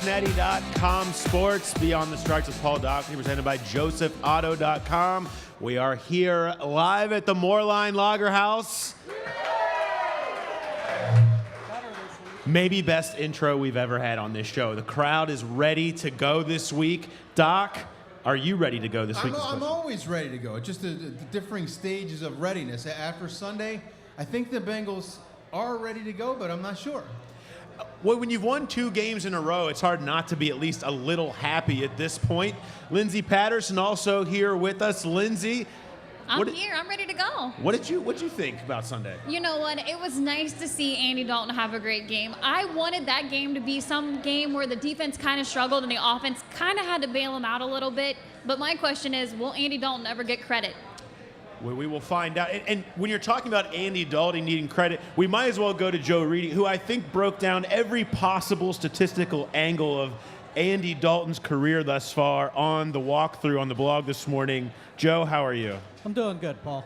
Cincinnati.com Sports, Beyond the Strikes with Paul Daugherty, presented by JosephAuto.com. We are here live at the Moerlein Lager House. Maybe best intro we've ever had on this show. The crowd is ready to go this week. Doc, are you ready to go this week? I'm always ready to go. Just the differing stages of readiness. After Sunday, I think the Bengals are ready to go, but I'm not sure. Well, when you've won 2 games in a row, it's hard not to be at least a little happy at this point. Lindsey Patterson also here with us. Lindsey, I'm here. I'm ready to go. What'd you think about Sunday? You know what? It was nice to see Andy Dalton have a great game. I wanted that game to be some game where the defense kind of struggled and the offense kind of had to bail him out a little bit. But my question is, will Andy Dalton ever get credit? We will find out. And when you're talking about Andy Dalton needing credit, we might as well go to Joe Reedy, who I think broke down every possible statistical angle of Andy Dalton's career thus far on the walkthrough on the blog this morning. Joe, how are you? I'm doing good, Paul.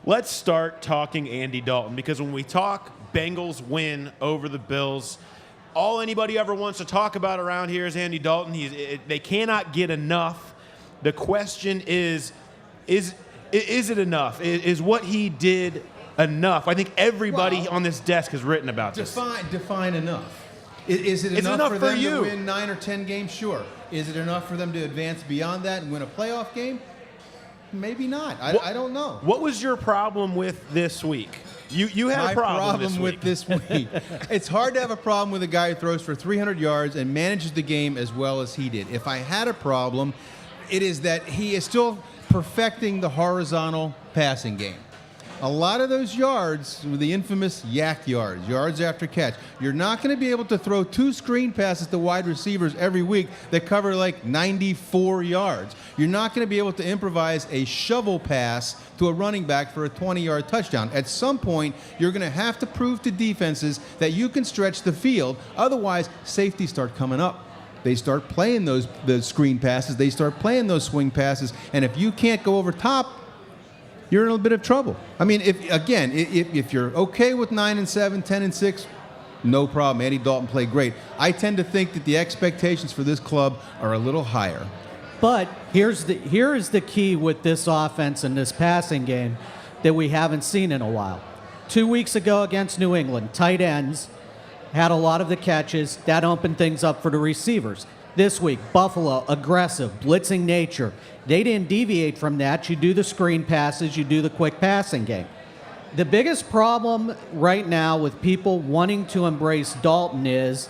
Let's start talking Andy Dalton, because when we talk Bengals win over the Bills, all anybody ever wants to talk about around here is Andy Dalton. They cannot get enough. The question is it enough? Is what he did enough? I think everybody on this desk has written about this. Define enough. Is it enough for them to win 9 or 10 games? Sure. Is it enough for them to advance beyond that and win a playoff game? Maybe not. I don't know. What was your problem with this week? You had a problem with this week. It's hard to have a problem with a guy who throws for 300 yards and manages the game as well as he did. If I had a problem, it is that he is still perfecting the horizontal passing game. A lot of those yards, the infamous yak yards after catch, you're not going to be able to throw 2 screen passes to wide receivers every week that cover like 94 yards. You're not going to be able to improvise a shovel pass to a running back for a 20-yard touchdown. At some point, you're going to have to prove to defenses that you can stretch the field. Otherwise, safeties start coming up. They start playing those screen passes. They start playing those swing passes. And if you can't go over top, you're in a bit of trouble. I mean, if you're okay with 9-7, 10-6, no problem. Andy Dalton played great. I tend to think that the expectations for this club are a little higher. But here is the key with this offense and this passing game that we haven't seen in a while. 2 weeks ago against New England, tight ends had a lot of the catches. That opened things up for the receivers. This week, Buffalo, aggressive, blitzing nature. They didn't deviate from that. You do the screen passes, you do the quick passing game. The biggest problem right now with people wanting to embrace Dalton is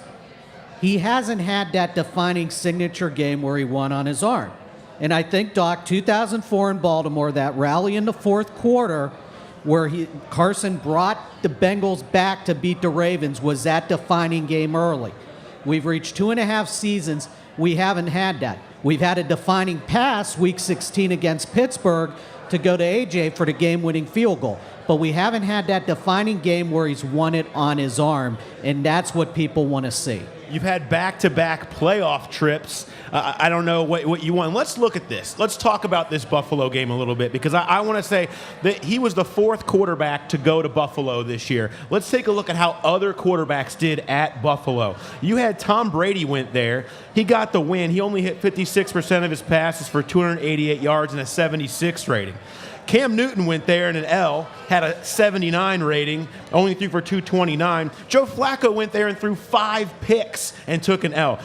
he hasn't had that defining signature game where he won on his arm. And I think, Doc, 2004 in Baltimore, that rally in the fourth quarter where Carson brought the Bengals back to beat the Ravens was that defining game early. We've reached 2.5 seasons. We haven't had that. We've had a defining pass week 16 against Pittsburgh to go to A.J. for the game-winning field goal. But we haven't had that defining game where he's won it on his arm, and that's what people want to see. You've had back-to-back playoff trips. I don't know what you want. Let's look at this. Let's talk about this Buffalo game a little bit, because I want to say that he was the 4th quarterback to go to Buffalo this year. Let's take a look at how other quarterbacks did at Buffalo. You had Tom Brady went there. He got the win. He only hit 56% of his passes for 288 yards and a 76 rating. Cam Newton went there in an L, had a 79 rating, only threw for 229. Joe Flacco went there and threw 5 picks and took an L.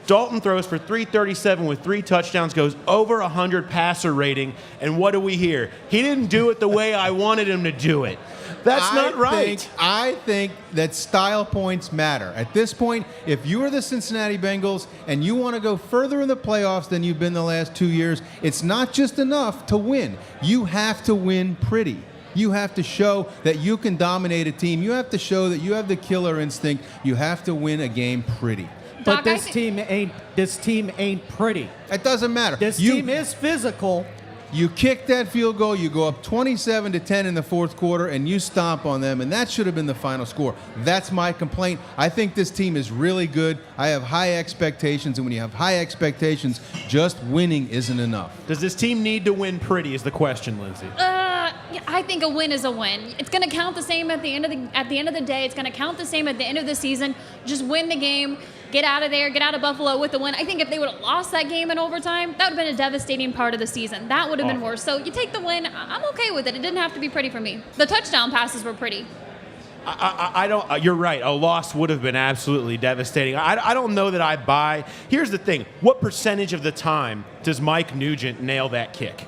Dalton throws for 337 with 3 touchdowns, goes over 100 passer rating, and what do we hear? He didn't do it the way I wanted him to do it. That's not right. I think that style points matter. At this point, if you are the Cincinnati Bengals and you want to go further in the playoffs than you've been the last 2 years, it's not just enough to win. You have to win pretty. You have to show that you can dominate a team. You have to show that you have the killer instinct. You have to win a game pretty. But this team ain't pretty. It doesn't matter. This team is physical. You kick that field goal, you go up 27-10 in the fourth quarter, and you stomp on them, and that should have been the final score. That's my complaint. I think this team is really good. I have high expectations, and when you have high expectations, just winning isn't enough. Does this team need to win pretty is the question, Lindsey. I think a win is a win. It's going to count the same at the end of the day. It's going to count the same at the end of the season. Just win the game. get out of there, get out of Buffalo with the win. I think if they would have lost that game in overtime, that would have been a devastating part of the season. That would have been worse. So you take the win. I'm okay with it. It didn't have to be pretty for me. The touchdown passes were pretty. I don't. You're right. A loss would have been absolutely devastating. I don't know that I buy. Here's the thing. What percentage of the time does Mike Nugent nail that kick?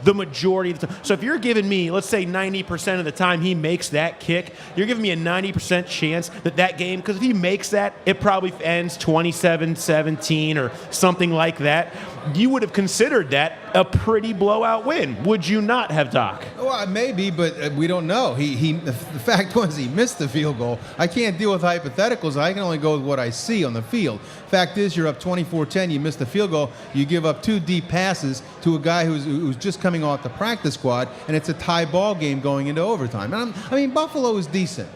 The majority of the time. So if you're giving me, let's say 90% of the time he makes that kick, you're giving me a 90% chance that game, because if he makes that, it probably ends 27-17 or something like that. You would have considered that a pretty blowout win, would you not have, Doc? Well, maybe, but we don't know. The fact was he missed the field goal. I can't deal with hypotheticals. I can only go with what I see on the field. Fact is, you're up 24-10. You missed the field goal. You give up 2 deep passes to a guy who's just coming off the practice squad, and it's a tie ball game going into overtime. And Buffalo is decent.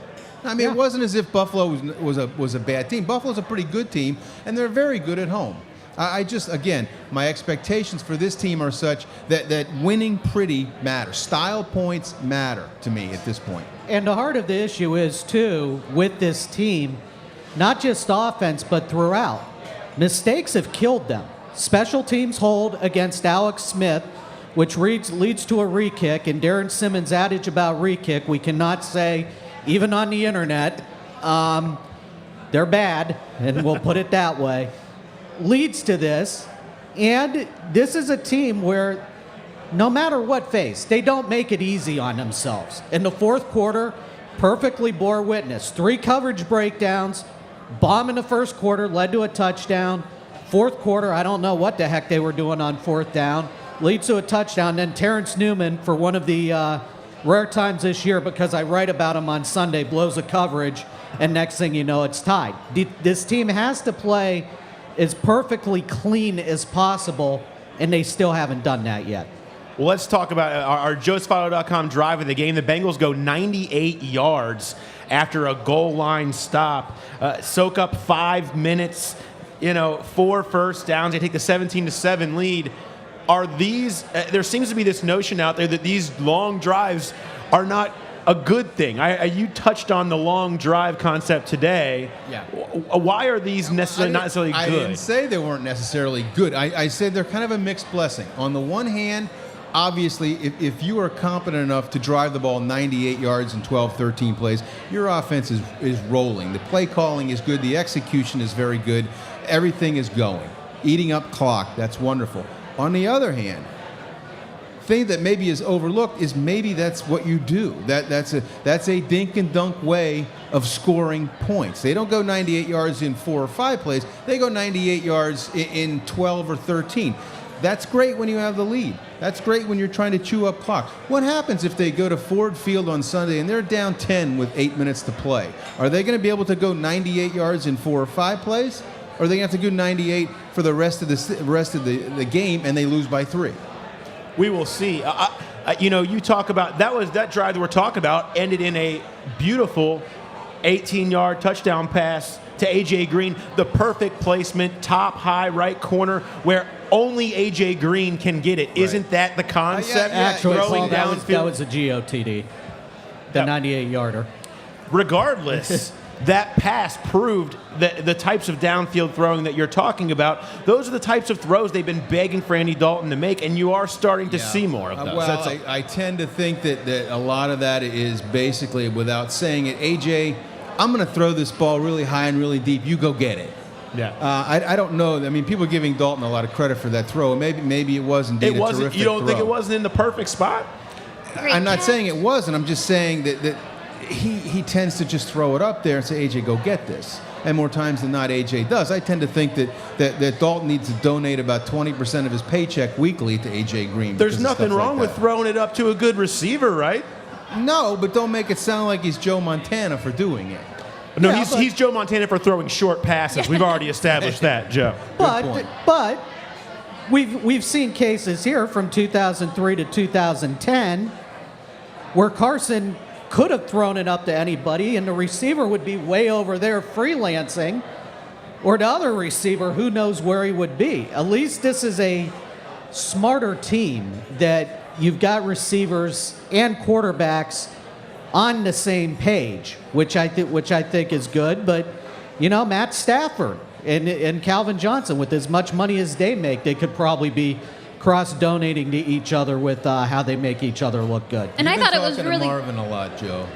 It wasn't as if Buffalo was a bad team. Buffalo's a pretty good team, and they're very good at home. Again, my expectations for this team are such that winning pretty matters. Style points matter to me at this point. And the heart of the issue is, too, with this team, not just offense, but throughout. Mistakes have killed them. Special teams hold against Alex Smith, which leads to a re-kick, and Darren Simmons' adage about re-kick, we cannot say, even on the internet, they're bad, and we'll put it that way, leads to this. And this is a team where no matter what phase, they don't make it easy on themselves. In the fourth quarter, perfectly bore witness. 3 coverage breakdowns, bomb in the first quarter, led to a touchdown. Fourth quarter, I don't know what the heck they were doing on fourth down, leads to a touchdown. Then Terrence Newman, for one of the rare times this year, because I write about him on Sunday, blows a coverage, and next thing you know, it's tied. This team has to play as perfectly clean as possible, and they still haven't done that yet. Well, let's talk about our JoeSfilo.com drive of the game. The Bengals go 98 yards after a goal line stop, soak up 5 minutes, 4 first downs. They take the 17-7 lead. Are these? There seems to be this notion out there that these long drives are not a good thing. You touched on the long drive concept today. Yeah. Why are these not necessarily good? I didn't say they weren't necessarily good. I said they're kind of a mixed blessing. On the one hand, obviously, if you are competent enough to drive the ball 98 yards in 12, 13 plays, your offense is rolling. The play calling is good. The execution is very good. Everything is going. Eating up clock, that's wonderful. On the other hand, thing that maybe is overlooked is maybe that's what you do. That's a dink and dunk way of scoring points. They don't go 98 yards in 4 or 5 plays. They go 98 yards in 12 or 13. That's great when you have the lead. That's great when you're trying to chew up clock. What happens if they go to Ford Field on Sunday and they're down 10 with 8 minutes to play? Are they going to be able to go 98 yards in 4 or 5 plays? Or are they going to have to go 98 for the rest of the game and they lose by 3? We will see. You talk about that drive that we're talking about ended in a beautiful 18-yard touchdown pass to A.J. Green. The perfect placement, top, high, right corner, where only A.J. Green can get it. Right. Isn't that the concept? Actually, Paul, that was a GOTD, the 98-yarder. Regardless, that pass proved that the types of downfield throwing that you're talking about, those are the types of throws they've been begging for Andy Dalton to make, and you are starting to see more of those. I tend to think that a lot of that is basically, without saying it, A.J., I'm going to throw this ball really high and really deep. You go get it. Yeah. I don't know. I mean, people are giving Dalton a lot of credit for that throw. Maybe it was indeed it wasn't, a terrific You don't throw. think it wasn't in the perfect spot? I'm not saying it wasn't. I'm just saying that he tends to just throw it up there and say, AJ, go get this. And more times than not, AJ does. I tend to think that Dalton needs to donate about 20% of his paycheck weekly to AJ Green. There's nothing wrong with throwing it up to a good receiver, right? No, but don't make it sound like he's Joe Montana for doing it. No, he's Joe Montana for throwing short passes. We've already established that, Joe. But we've seen cases here from 2003 to 2010 where Carson could have thrown it up to anybody and the receiver would be way over there freelancing, or the other receiver, who knows where he would be. At least this is a smarter team that you've got receivers and quarterbacks on the same page, which I think is good. But Matt Stafford And Calvin Johnson, with as much money as they make, they could probably be cross-donating to each other with how they make each other look good. And I thought it was Talking to really, Marvin a lot, Joe.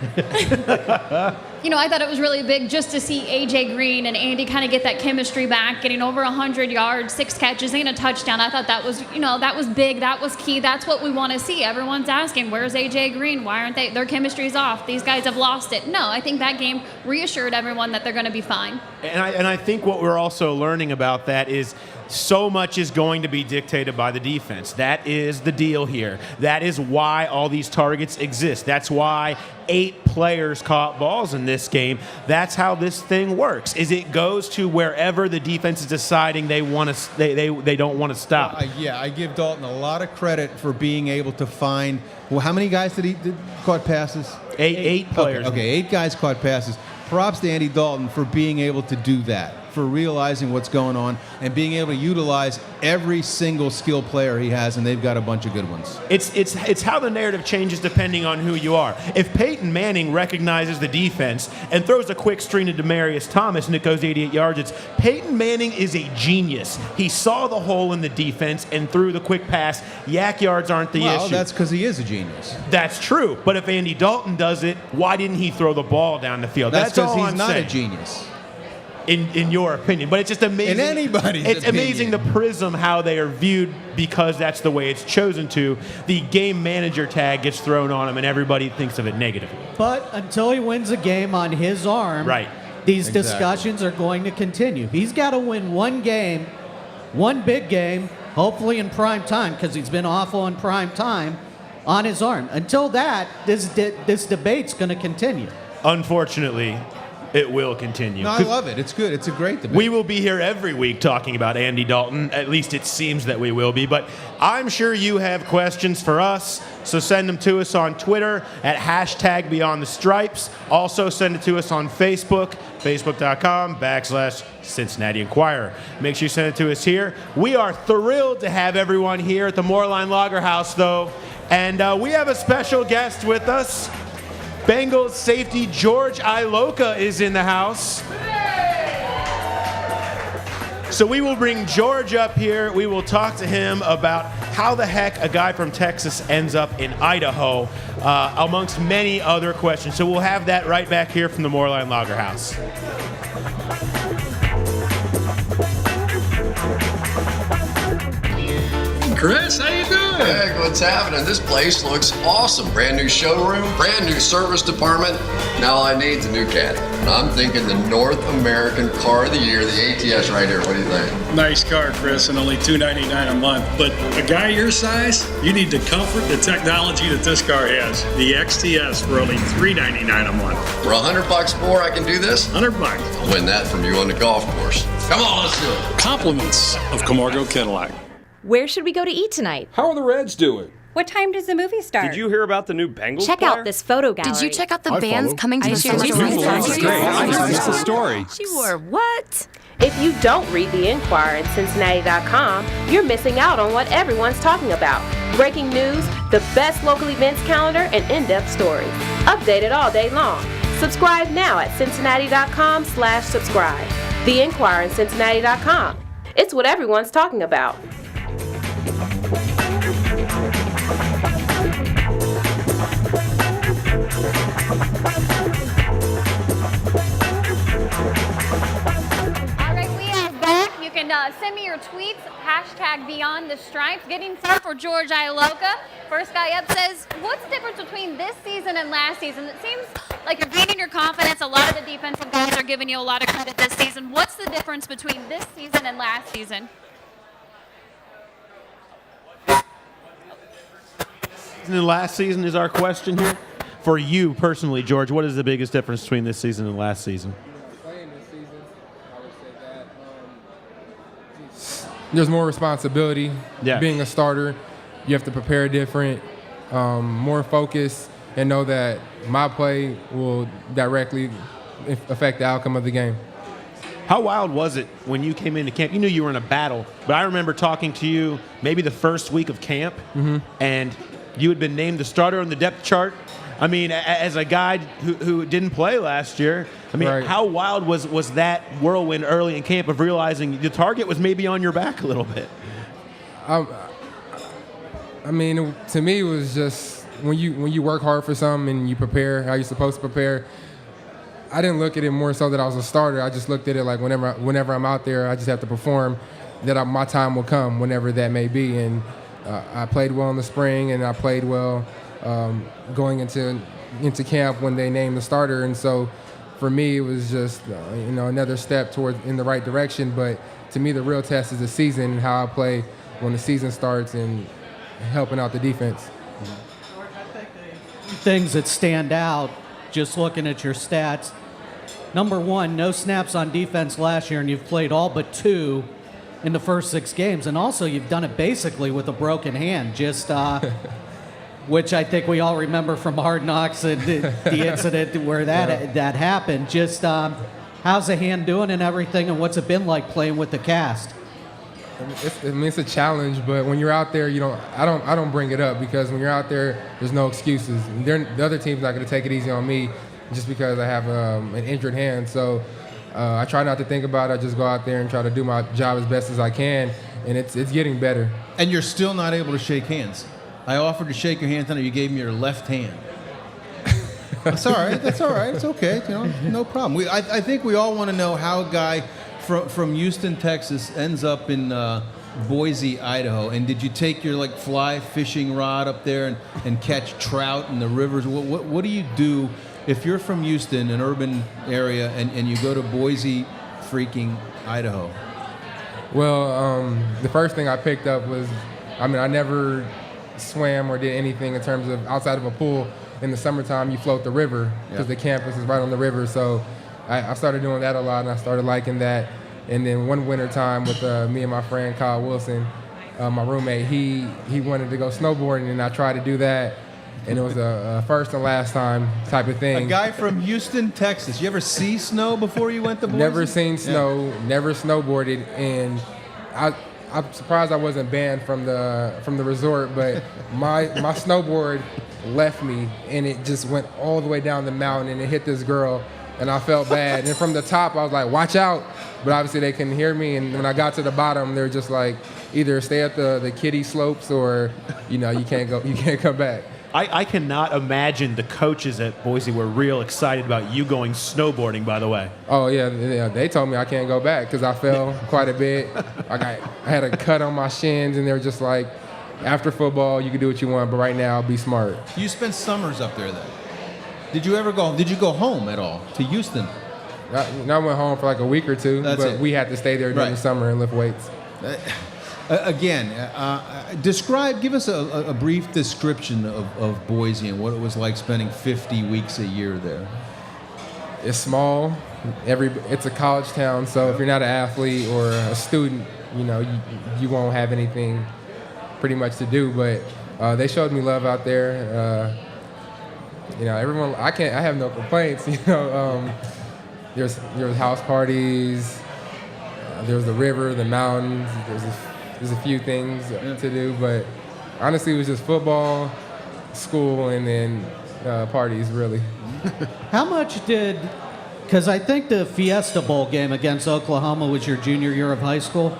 I thought it was really big just to see AJ Green and Andy kind of get that chemistry back, getting over 100 yards, 6 catches, and a touchdown. I thought that was, that was big. That was key. That's what we want to see. Everyone's asking, where's AJ Green? Why aren't they? Their chemistry's off. These guys have lost it. No, I think that game reassured everyone that they're going to be fine. And I think what we're also learning about that is so much is going to be dictated by the defense. That is the deal here. That is why all these targets exist. That's why 8 players caught balls in this game. That's how this thing works. Is it goes to wherever the defense is deciding they want to they don't want to stop. I give Dalton a lot of credit for being able to find. Well, how many guys did caught passes? 8 players. Okay, 8 guys caught passes. Props to Andy Dalton for being able to do that, for realizing what's going on and being able to utilize every single skill player he has, and they've got a bunch of good ones. It's how the narrative changes depending on who you are. If Peyton Manning recognizes the defense and throws a quick screen to Demaryius Thomas and it goes 88 yards, it's Peyton Manning is a genius. He saw the hole in the defense and threw the quick pass. Yak yards aren't the issue. Well, that's because he is a genius. That's true. But if Andy Dalton does it, why didn't he throw the ball down the field? That's because all he's I'm not saying. a genius. In your opinion, but it's just amazing. In anybody's it's opinion. amazing the prism how they are viewed because that's the way it's chosen to. The game manager tag gets thrown on him, and everybody thinks of it negatively. But until he wins a game on his arm, Right. these Exactly. discussions are going to continue. He's got to win one game, one big game, hopefully in prime time, because he's been awful in prime time, on his arm. Until that, this debate's going to continue. Unfortunately, it will continue. No, I love it. It's good. It's a great debate. We will be here every week talking about Andy Dalton. At least it seems that we will be. But I'm sure you have questions for us, so send them to us on Twitter at #BeyondTheStripes. Also send it to us on Facebook, facebook.com/Cincinnati Enquirer. Make sure you send it to us here. We are thrilled to have everyone here at the Moerlein Lager House, though. And we have a special guest with us. Bengals safety Geirge Iloka is in the house. So we will bring George up here. We will talk to him about how the heck a guy from Texas ends up in Idaho, amongst many other questions. So we'll have that right back here from the Moerlein Lager House. Chris, how you doing? Hey, what's happening? This place looks awesome. Brand new showroom, brand new service department. Now all I need is a new caddy. And I'm thinking the North American Car of the Year, the ATS right here. What do you think? Nice car, Chris, and only $299 a month. But a guy your size, you need the comfort, the technology that this car has. The XTS for only $399 a month. For $100 more, I can do this? $100. I'll win that from you on the golf course. Come on, let's do it. Compliments of Camargo Cadillac. Where should we go to eat tonight? How are the Reds doing? What time does the movie start? Did you hear about the new Bengals Check player? out this photo gallery. Did you check out the bands coming to the shared Cincinnati this Bengal? with Great. I missed the story. Sure, what? If you don't read The Enquirer at Cincinnati.com, you're missing out on what everyone's talking about. Breaking news, the best local events calendar, and in-depth stories. Updated all day long. Subscribe now at Cincinnati.com/subscribe. The Enquirer at Cincinnati.com. It's what everyone's talking about. You can send me your tweets, #BeyondTheStripes. Getting set for Geirge Iloka. First guy up says, what's the difference between this season and last season? It seems like you're gaining your confidence. A lot of the defensive guys are giving you a lot of credit this season. What's the difference between this season and last season? And last season is our question here. For you personally, George, what is the biggest difference between this season and last season? Playing this season, I would say that there's more responsibility. Yeah. Being a starter, you have to prepare different, more focus, and know that my play will directly affect the outcome of the game. How wild was it when you came into camp? You knew you were in a battle, but I remember talking to you maybe the first week of camp, and you had been named the starter on the depth chart. I mean, as a guy who didn't play last year, I mean, Right. how wild was that whirlwind early in camp of realizing the target was maybe on your back a little bit? I mean, to me, it was just when you work hard for something and you prepare how you're supposed to prepare. I didn't look at it more so that I was a starter. I just looked at it like whenever I'm out there, I just have to perform. My time will come whenever that may be. And I played well in the spring, and I played well going into camp when they named the starter. And so, for me, it was just another step in the right direction. But to me, the real test is the season and how I play when the season starts and helping out the defense. Things that stand out, just looking at your stats. Number one, no snaps on defense last year, and you've played all but 2 in the first 6 games. And also, you've done it basically with a broken hand, which I think we all remember from Hard Knocks and the incident where that happened. Just how's the hand doing and everything, and what's it been like playing with the cast? It's a challenge, but when you're out there, I don't bring it up because when you're out there, there's no excuses. The other team's not going to take it easy on me just because I have an injured hand. So I try not to think about it. I just go out there and try to do my job as best as I can, and it's getting better. And you're still not able to shake hands. I offered to shake your hand tonight. You gave me your left hand. That's all right. That's all right. It's okay. No problem. I think we all want to know how a guy from Houston, Texas, ends up in Boise, Idaho. And did you take your fly fishing rod up there and catch trout in the rivers? What do you do if you're from Houston, an urban area, and you go to Boise, freaking Idaho? Well, the first thing I picked up was, I never swam or did anything in terms of outside of a pool. In the summertime, you float the river because the campus is right on the river. So I started doing that a lot, and I started liking that. And then one winter time with me and my friend Kyle Wilson, my roommate, he wanted to go snowboarding, and I tried to do that. And it was a first and last time type of thing. A guy from Houston, Texas. You ever see snow before you went to Boise? Never seen snow, never snowboarded, and I'm surprised I wasn't banned from the resort, but my snowboard left me, and it just went all the way down the mountain, and it hit this girl, and I felt bad. And from the top, I was like, watch out. But obviously they couldn't hear me, and when I got to the bottom, they were just like, either stay at the kiddie slopes or, you can't come back. I cannot imagine the coaches at Boise were real excited about you going snowboarding, by the way. Oh, yeah. They told me I can't go back because I fell quite a bit. I had a cut on my shins, and they were just like, after football, you can do what you want, but right now, be smart. You spent summers up there, then. Did you go home at all to Houston? I went home for like a week or two, we had to stay there during the summer and lift weights. Again, give us a brief description of Boise and what it was like spending 50 weeks a year there. It's small. It's a college town, so if you're not an athlete or a student, you won't have anything pretty much to do. But they showed me love out there. Everyone. I have no complaints. There's house parties. There's the river, the mountains. There's a few things to do, but honestly, it was just football, school, and then parties, really. How much because I think the Fiesta Bowl game against Oklahoma was your junior year of high school?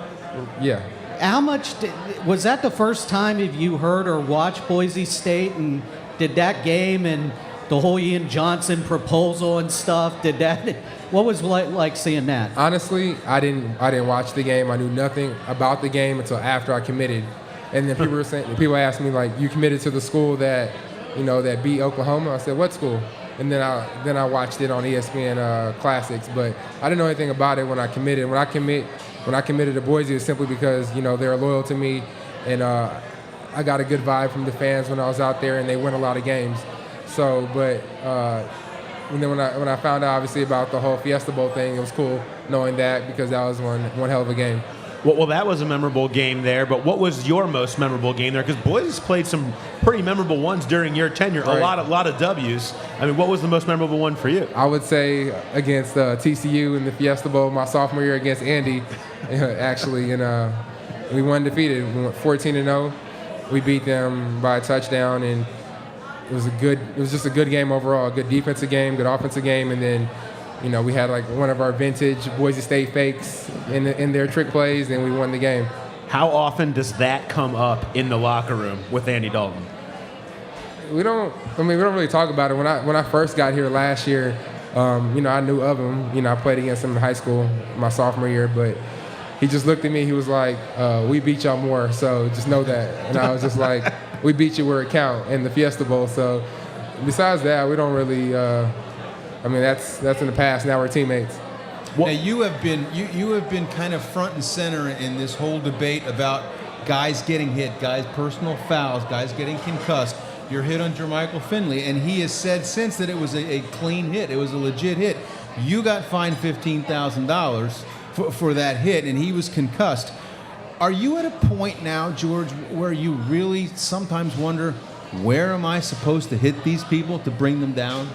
Yeah. How much was that the first time you heard or watched Boise State, and did that game and the whole Ian Johnson proposal and stuff, what was it like seeing that? Honestly, I didn't watch the game. I knew nothing about the game until after I committed. And then people asked me, like, you committed to the school that beat Oklahoma? I said, what school? And then I watched it on ESPN Classics, but I didn't know anything about it when I committed. When I committed to Boise, it was simply because they're loyal to me, and I got a good vibe from the fans when I was out there, and they win a lot of games. So, and then when I found out obviously about the whole Fiesta Bowl thing, it was cool knowing that because that was one hell of a game. Well, that was a memorable game there, but what was your most memorable game there? Because Boise's played some pretty memorable ones during your tenure, right. a lot of W's. I mean, what was the most memorable one for you? I would say against TCU in the Fiesta Bowl my sophomore year against Andy, actually, and we won undefeated. We went 14-0. We beat them by a touchdown, and it was just a good game overall, a good defensive game, good offensive game, and then, you know, we had like one of our vintage Boise State fakes in their trick plays, and we won the game. How often does that come up in the locker room with Andy Dalton? We don't really talk about it. When I first got here last year, you know, I knew of him. You know, I played against him in high school my sophomore year, but he just looked at me. He was like, "We beat y'all more, so just know that." And I was just like, "We beat you where it count in the Fiesta Bowl." So besides that, we don't really. I mean, that's in the past. Now we're teammates. Now you have been kind of front and center in this whole debate about guys getting hit, guys personal fouls, guys getting concussed. Your hit on Jermichael Finley, and he has said since that it was a clean hit, it was a legit hit. You got fined $15,000 for that hit, and he was concussed. Are you at a point now, George, where you really sometimes wonder, where am I supposed to hit these people to bring them down?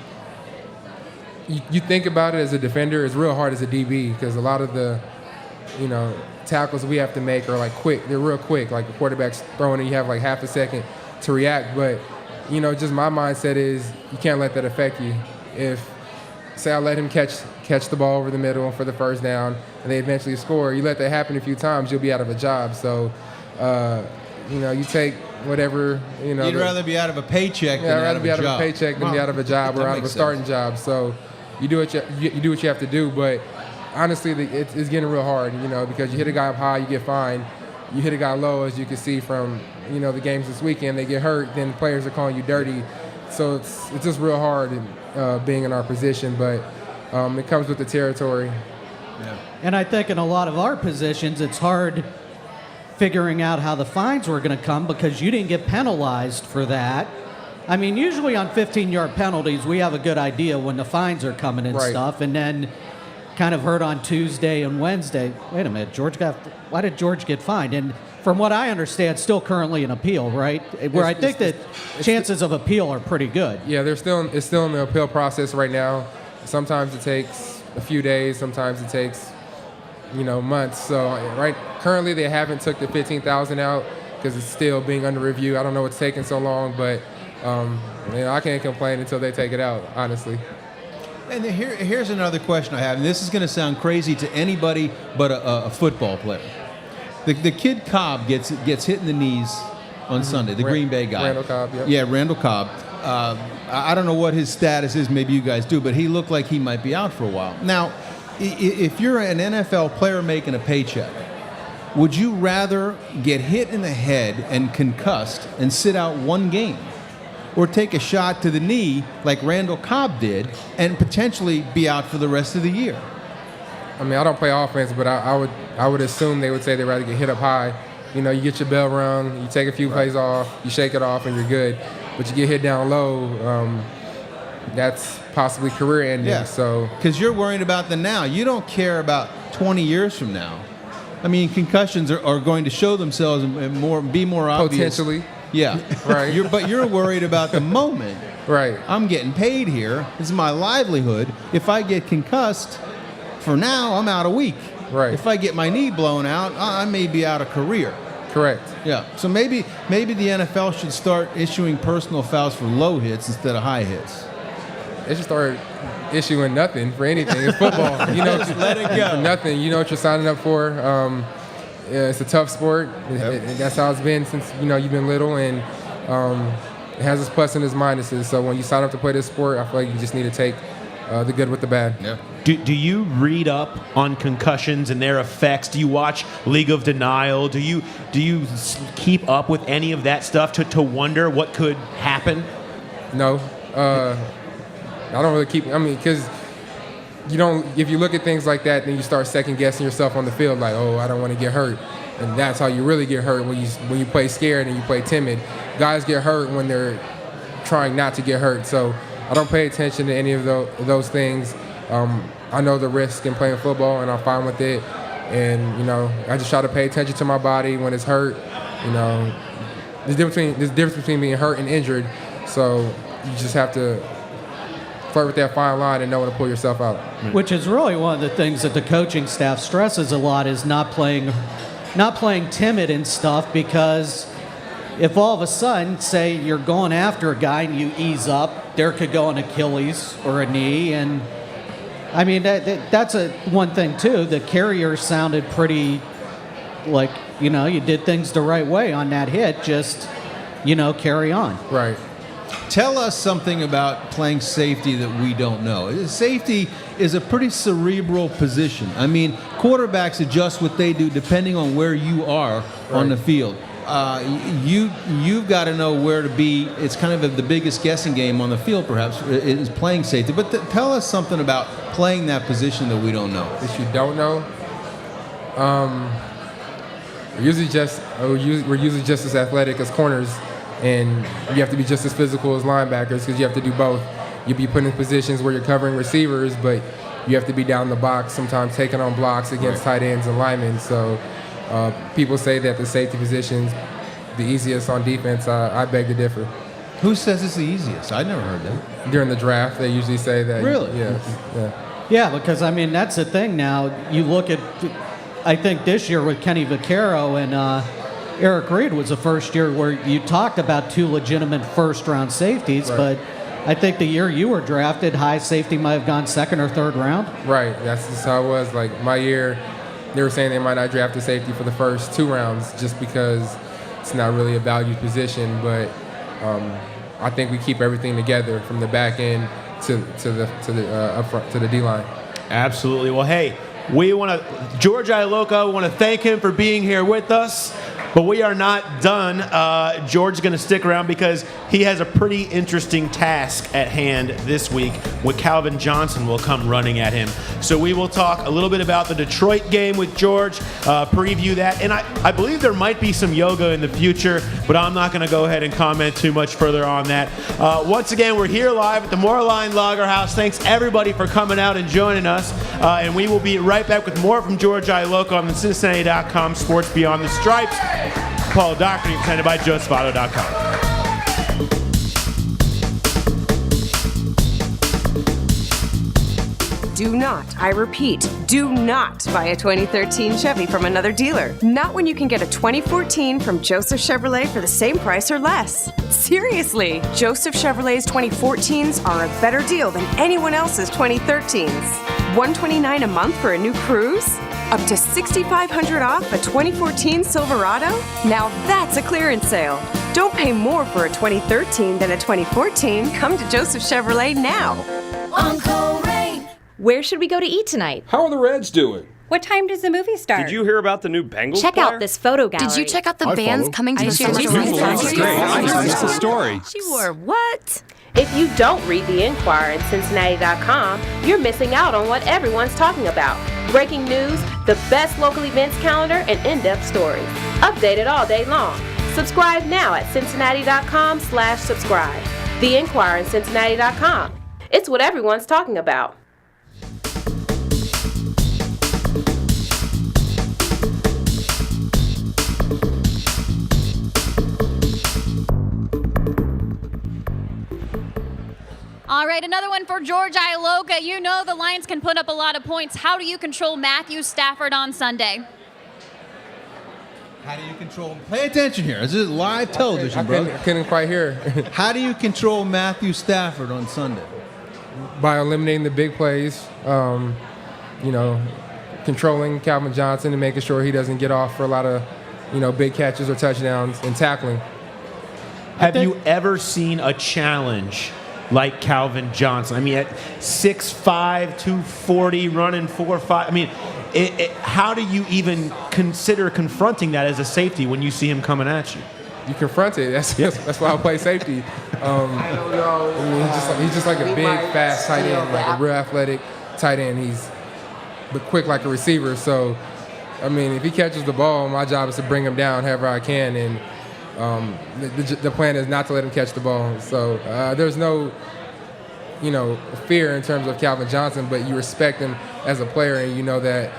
You think about it as a defender, it's real hard as a DB because a lot of the, you know, tackles we have to make are like quick. They're real quick. Like the quarterback's throwing it, you have like half a second to react. But, you know, just my mindset is you can't let that affect you. If, say, I let him catch the ball over the middle for the first down and they eventually score, you let that happen a few times, you'll be out of a job. So, you know, you take whatever, you know. You'd rather be out of a paycheck than out of a job. I'd rather be out of a paycheck than be out of a job or out of a starting job. So you do what you have to do. But honestly, it's getting real hard, you know, because you hit a guy up high, you get fined. You hit a guy low, as you can see from, you know, the games this weekend, they get hurt, then players are calling you dirty. So it's just real hard being in our position, but it comes with the territory. Yeah. And I think in a lot of our positions, it's hard figuring out how the fines were going to come because you didn't get penalized for that. I mean, usually on 15-yard penalties, we have a good idea when the fines are coming and stuff, and then kind of heard on Tuesday and Wednesday, wait a minute, why did George get fined? And from what I understand, still currently in appeal, right? Where I think that chances of appeal are pretty good. Yeah, it's still in the appeal process right now. Sometimes it takes a few days, sometimes it takes, you know, months. So currently they haven't took the $15,000 out because it's still being under review. I don't know what's taking so long, but you know, I can't complain until they take it out, honestly. And here's another question I have, and this is going to sound crazy to anybody but a football player. The kid Cobb gets hit in the knees on Sunday, the Green Bay guy. Randall Cobb, yep. Yeah, Randall Cobb. I don't know what his status is, maybe you guys do, but he looked like he might be out for a while. Now, if you're an NFL player making a paycheck, would you rather get hit in the head and concussed and sit out one game, or take a shot to the knee like Randall Cobb did and potentially be out for the rest of the year? I mean, I don't play offense, but I would assume they would say they'd rather get hit up high. You know, you get your bell rung, you take a few plays off, you shake it off, and you're good. But you get hit down low, that's possibly career ending. Yeah. So because you're worried about the now. You don't care about 20 years from now. I mean, concussions are going to show themselves and be more obvious. Potentially. Yeah. Right. But you're worried about the moment. Right. I'm getting paid here. This is my livelihood. If I get concussed, for now, I'm out a week. Right. If I get my knee blown out, I may be out of career. Correct. Yeah. So maybe the NFL should start issuing personal fouls for low hits instead of high hits. They should start issuing nothing for anything. It's football. You know, just let it go. For nothing. You know what you're signing up for. Yeah, it's a tough sport. That's how it's been since, you know, you've been little, and it has its plus and its minuses. So when you sign up to play this sport, I feel like you just need to take the good with the bad. Yeah. Do you read up on concussions and their effects? Do you watch League of Denial? Do you keep up with any of that stuff to wonder what could happen? No. I don't really keep. I mean, because you don't. If you look at things like that, then you start second guessing yourself on the field. Like, oh, I don't want to get hurt, and that's how you really get hurt when you play scared and you play timid. Guys get hurt when they're trying not to get hurt. So I don't pay attention to any of those things. I know the risk in playing football, and I'm fine with it. And you know, I just try to pay attention to my body when it's hurt. You know, there's difference between being hurt and injured. So you just have to flirt with that fine line and know when to pull yourself out. Which is really one of the things that the coaching staff stresses a lot, is not playing timid and stuff, because if all of a sudden, say you're going after a guy and you ease up, there could go an Achilles or a knee, and I mean that's one thing too. The carrier sounded pretty like you did things the right way on that hit. Just carry on. Right. Tell us something about playing safety that we don't know. Safety is a pretty cerebral position. I mean, quarterbacks adjust what they do depending on where you are on the field. You've got to know where to be. It's kind of the biggest guessing game on the field, perhaps, is playing safety. But tell us something about playing that position that we don't know. That you don't know? We're usually just as athletic as corners, and you have to be just as physical as linebackers because you have to do both. You'll be put in positions where you're covering receivers, but you have to be down the box, sometimes taking on blocks against tight ends and linemen. So people say that the safety position's the easiest on defense. I beg to differ. Who says it's the easiest? I never heard that. During the draft, they usually say that. Really? Yes. Yeah. Yeah, because I mean that's the thing. Now you look at, I think this year with Kenny Vaccaro and Eric Reed was the first year where you talked about two legitimate first-round safeties, Right. but I think the year you were drafted, high safety might have gone second or third round. Right. That's just how it was. Like my year, they were saying they might not draft a safety for the first 2 rounds just because it's not really a valued position. But I think we keep everything together from the back end to the up front to the D line. Absolutely. Well, hey, we want to Geirge Iloka. We want to thank him for being here with us. But we are not done. George's going to stick around because he has a pretty interesting task at hand this week with Calvin Johnson will come running at him. So we will talk a little bit about the Detroit game with George, preview that. And I believe there might be some yoga in the future, but I'm not going to go ahead and comment too much further on that. Once again, we're here live at the Moerlein Lager House. Thanks, everybody, for coming out and joining us. And we will be right back with more from Geirge Iloka on the Cincinnati.com Sports Beyond the Stripes. Paul Daugherty, presented by JoeSpotto.com. Do not, I repeat, do not buy a 2013 Chevy from another dealer. Not when you can get a 2014 from Joseph Chevrolet for the same price or less. Seriously, Joseph Chevrolet's 2014s are a better deal than anyone else's 2013s. $129 a month for a new Cruise? Up to $6,500 off a 2014 Silverado? Now that's a clearance sale. Don't pay more for a 2013 than a 2014. Come to Joseph Chevrolet now. Uncle Ray. Where should we go to eat tonight? How are the Reds doing? What time does the movie start? Did you hear about the new Bengals Check player? out this photo gallery. Did you check out the bands coming to the That's the story. Sure, what? If you don't read the Inquirer at Cincinnati.com, you're missing out on what everyone's talking about. Breaking news, the best local events calendar, and in-depth stories. Updated all day long. Subscribe now at Cincinnati.com/subscribe. The Inquirer at Cincinnati.com. It's what everyone's talking about. All right, another one for Geirge Iloka. You know the Lions can put up a lot of points. How do you control Matthew Stafford on Sunday? How do you control him? Pay attention here. This is live television, bro. I couldn't quite hear. How do you control Matthew Stafford on Sunday? By eliminating the big plays, controlling Calvin Johnson and making sure he doesn't get off for a lot of, big catches or touchdowns and tackling. Have you ever seen a challenge like Calvin Johnson? I mean, at 6'5", 240, running 4.5. I mean, how do you even consider confronting that as a safety when you see him coming at you? You confront it. That's why I play safety. I don't know. I mean, he's just like a big, fast tight end, like a real athletic tight end. But quick like a receiver. So, I mean, if he catches the ball, my job is to bring him down however I can. And the plan is not to let him catch the ball. So there's no, fear in terms of Calvin Johnson, but you respect him as a player, and you know that,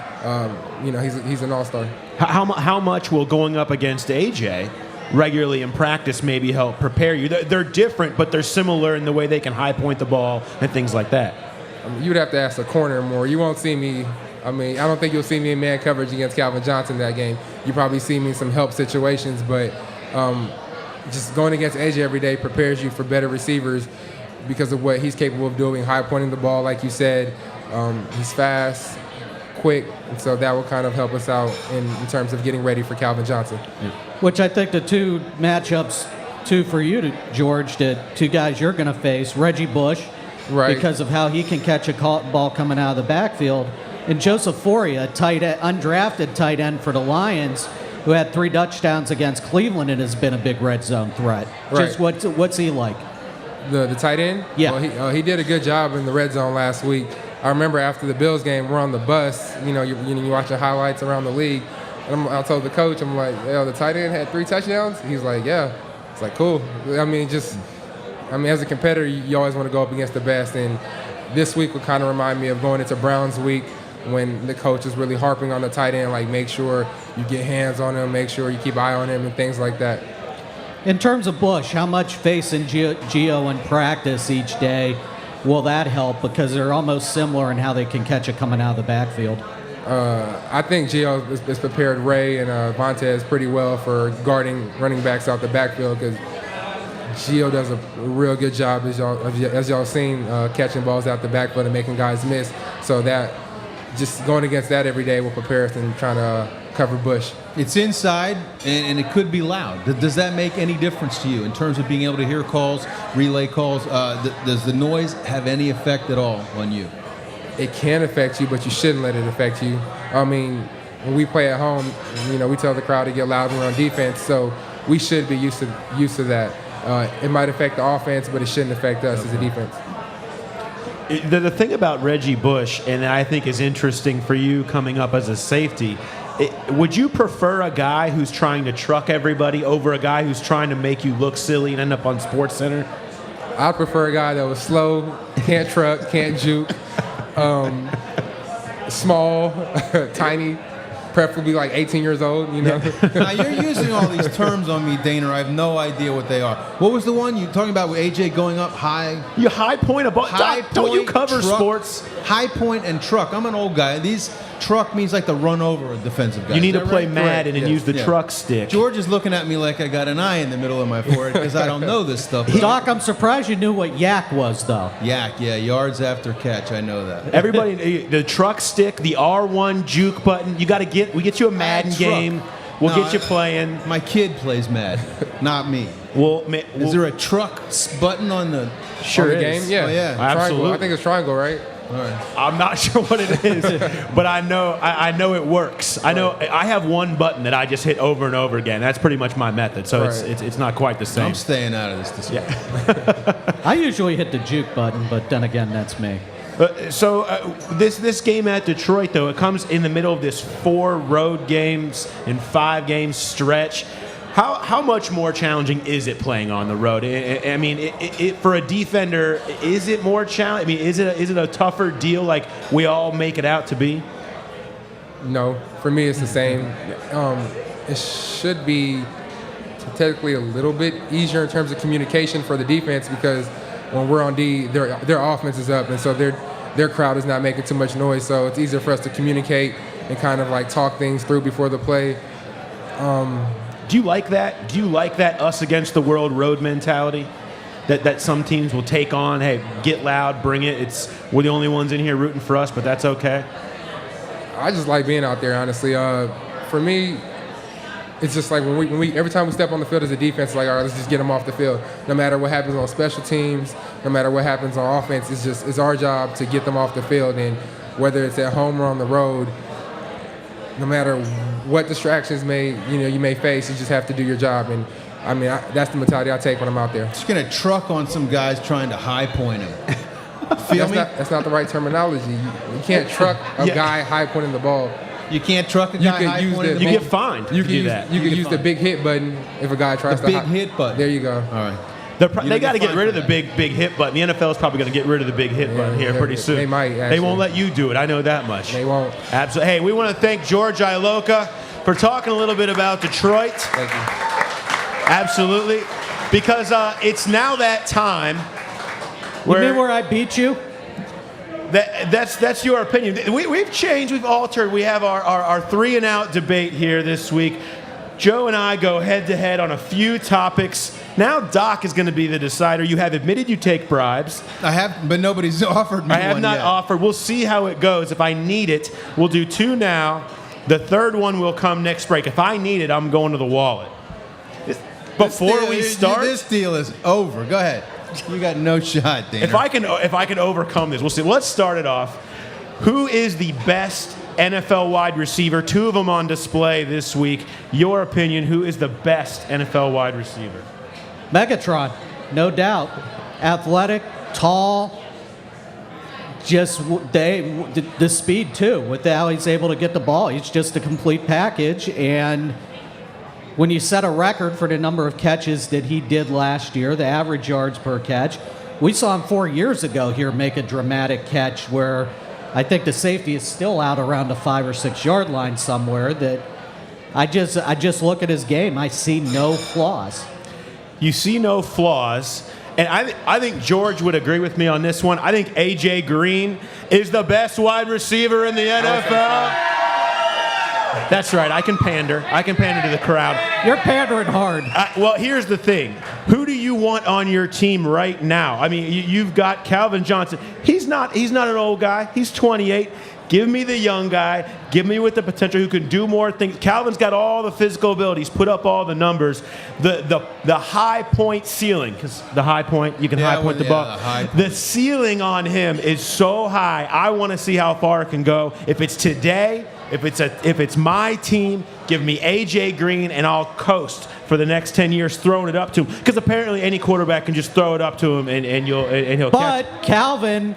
he's an all-star. How much will going up against AJ regularly in practice maybe help prepare you? They're different, but they're similar in the way they can high point the ball and things like that. You would have to ask the corner more. You won't see me. I don't think you'll see me in man coverage against Calvin Johnson that game. You probably see me in some help situations, but just going against AJ every day prepares you for better receivers because of what he's capable of doing, high pointing the ball, like you said. He's fast, quick, and so that will kind of help us out in terms of getting ready for Calvin Johnson. Yeah. Which I think the two matchups, for you, George, the two guys you're going to face, Reggie Bush, right, because of how he can catch a ball coming out of the backfield, and Joseph Foria, undrafted tight end for the Lions, who had 3 touchdowns against Cleveland and has been a big red zone threat. Right. Just what's he like? The tight end? Yeah. Well, he did a good job in the red zone last week. I remember after the Bills game, we're on the bus. You're watching highlights around the league. And I told the coach, I'm like, the tight end had 3 touchdowns? He's like, yeah. It's like, cool. As a competitor, you always want to go up against the best. And this week would kind of remind me of going into Browns week when the coach is really harping on the tight end, like make sure you get hands on him, make sure you keep an eye on him and things like that. In terms of Bush, how much facing Gio in practice each day will that help? Because they're almost similar in how they can catch it coming out of the backfield. I think Gio has prepared Ray and Vontez pretty well for guarding running backs out the backfield because Gio does a real good job, as y'all seen, catching balls out the backfield and making guys miss. So that just going against that every day will prepare us and trying to cover Bush. It's inside, and it could be loud. Does that make any difference to you in terms of being able to hear calls, relay calls? Does the noise have any effect at all on you? It can affect you, but you shouldn't let it affect you. When we play at home, we tell the crowd to get loud when we're on defense, so we should be used to that. It might affect the offense, but it shouldn't affect us as a defense. The thing about Reggie Bush, and I think is interesting for you coming up as a safety, would you prefer a guy who's trying to truck everybody over a guy who's trying to make you look silly and end up on SportsCenter? I prefer a guy that was slow, can't truck, can't juke, small, tiny, preferably like 18 years old, Now, you're using all these terms on me, Dana. I have no idea what they are. What was the one you talking about with AJ going up high? You high point a ball. Don't you cover truck, sports? High point and truck. I'm an old guy. Truck means like to run over a defensive guy. You need to play right? Madden and Yeah, use the yeah. truck stick. George is looking at me like I got an eye in the middle of my forehead because I don't know this stuff. Doc, I'm surprised you knew what yak was, though. Yak, yeah, yards after catch. I know that. Everybody, the truck stick, the R1 juke button. We get you a Madden game. We'll get you playing. My kid plays Madden, not me. Is there a truck button on the game? Yeah, Oh, yeah. Triangle. I think it's triangle, right? All right. I'm not sure what it is, but I know it works. I know I have one button that I just hit over and over again. That's pretty much my method. So it's not quite the same. I'm staying out of this discussion. Yeah. I usually hit the juke button, but then again, that's me. This game at Detroit, though, it comes in the middle of this 4 road games and 5 game stretch. How much more challenging is it playing on the road? For a defender, is it more challenging? Is it a tougher deal like we all make it out to be? No, for me it's the same. It should be technically a little bit easier in terms of communication for the defense because when we're on D, their offense is up, and so their crowd is not making too much noise. So it's easier for us to communicate and kind of like talk things through before the play. Do you like that? Do you like that us against the world road mentality? That some teams will take on, hey, get loud, bring it. We're the only ones in here rooting for us, but that's okay. I just like being out there, honestly. For me, it's just like when we every time we step on the field as a defense, it's like, all right, let's just get them off the field. No matter what happens on special teams, no matter what happens on offense, it's our job to get them off the field. And whether it's at home or on the road, no matter what distractions you may face, you just have to do your job. And that's the mentality I take when I'm out there. Just gonna truck on some guys trying to high point him. Feel me? That's not the right terminology. You can't truck a guy high pointing the ball. You can't truck a guy high pointing. You get fined. You can use the big hit button if a guy tries to. The big hit button. There you go. All right. They got to get rid of the big hit button. The NFL is probably going to get rid of the big hit button here pretty soon. They might. Actually. They won't let you do it. I know that much. They won't. Absolutely. Hey, we want to thank Geirge Iloka for talking a little bit about Detroit. Thank you. Absolutely. Because it's now that time. You mean where I beat you? That's your opinion. We've changed. We've altered. We have our 3 and out debate here this week. Joe and I go head-to-head on a few topics. Now Doc is going to be the decider. You have admitted you take bribes. I have, but nobody's offered me I have one not yet. offered. We'll see how it goes. If I need it, we'll do 2 now. The third one will come next break. If I need it, I'm going to the wallet. Before we start, this deal is over. Go ahead. You got no shot, Dana. if I can overcome this, we'll see. Let's start it off. Who is the best NFL wide receiver? 2 of them on display this week. Your opinion, who is the best NFL wide receiver? Megatron, no doubt. Athletic, tall, just the speed too. With how he's able to get the ball, he's just a complete package. And when you set a record for the number of catches that he did last year, the average yards per catch, we saw him 4 years ago here make a dramatic catch where I think the safety is still out around the 5 or 6 yard line somewhere. That I just look at his game. I see no flaws. You see no flaws. And I think George would agree with me on this one. I think A.J. Green is the best wide receiver in the NFL. That's right. I can pander. I can pander to the crowd. You're pandering hard. Well, here's the thing. Who do you want on your team right now? I mean, you've got Calvin Johnson. He's not an old guy. He's 28. Give me the young guy. Give me with the potential who can do more things. Calvin's got all the physical abilities, put up all the numbers. The high point ceiling, because the high point, you can high point the ball. The ceiling on him is so high. I want to see how far it can go. If it's today, if it's my team, give me A.J. Green, and I'll coast for the next 10 years throwing it up to him. Because apparently any quarterback can just throw it up to him and he'll catch it. But Calvin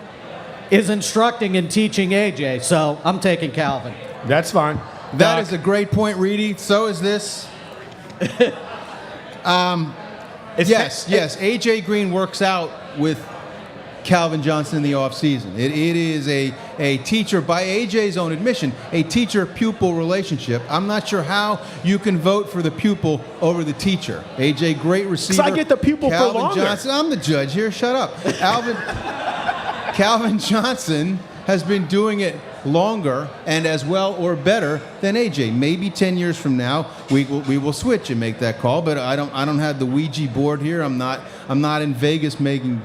is instructing and teaching AJ, so I'm taking Calvin. That's fine. That is a great point, Reedy. So is this. Yes. A.J. Green works out with Calvin Johnson in the offseason. It is a teacher, by A.J.'s own admission, a teacher-pupil relationship. I'm not sure how you can vote for the pupil over the teacher. A.J., great receiver. Because I get the pupil Calvin for longer. Johnson, I'm the judge here. Shut up. Calvin Johnson has been doing it longer and as well or better than AJ. Maybe 10 years from now we will switch and make that call. But I don't have the Ouija board here. I'm not in Vegas making